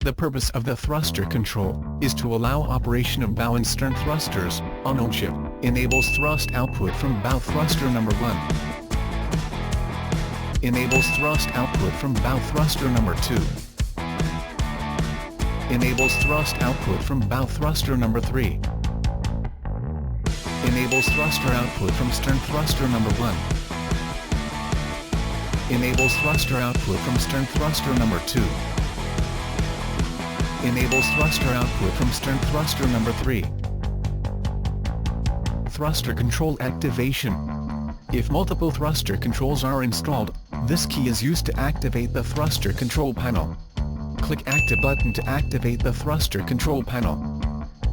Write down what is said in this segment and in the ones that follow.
The purpose of the thruster control is to allow operation of bow and stern thrusters on own ship. Enables thrust output from bow thruster number 1. Enables thrust output from bow thruster number 2. Enables thrust output from bow thruster number 3. Enables thruster output from stern thruster number 1. Enables thruster output from stern thruster number 2. Enables thruster output from stern thruster number 3. Thruster control activation. If multiple thruster controls are installed, this key is used to activate the thruster control panel. Click Active button to activate the thruster control panel.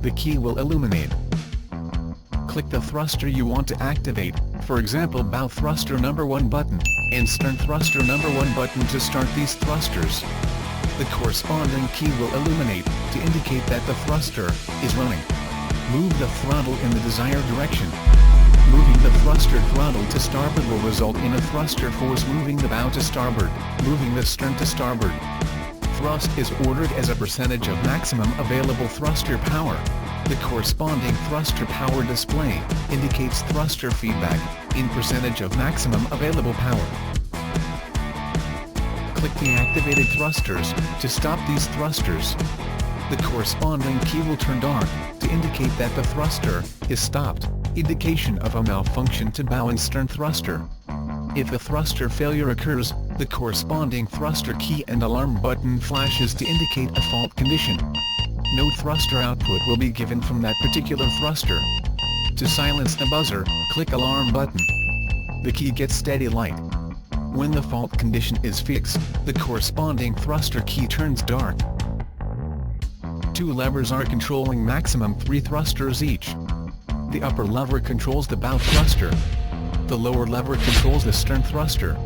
The key will illuminate. Click the thruster you want to activate, for example bow thruster number 1 button, and stern thruster number 1 button to start these thrusters. The corresponding key will illuminate, to indicate that the thruster is running. Move the throttle in the desired direction. Moving the thruster throttle to starboard will result in a thruster force moving the bow to starboard, moving the stern to starboard. Thrust is ordered as a percentage of maximum available thruster power. The corresponding thruster power display indicates thruster feedback in percentage of maximum available power. Click the activated thrusters to stop these thrusters. The corresponding key will turn dark to indicate that the thruster is stopped, indication of a malfunction to bow and stern thruster. If a thruster failure occurs, the corresponding thruster key and alarm button flashes to indicate a fault condition. No thruster output will be given from that particular thruster. To silence the buzzer, click alarm button. The key gets steady light. When the fault condition is fixed, the corresponding thruster key turns dark. 2 levers are controlling maximum 3 thrusters each. The upper lever controls the bow thruster. The lower lever controls the stern thruster.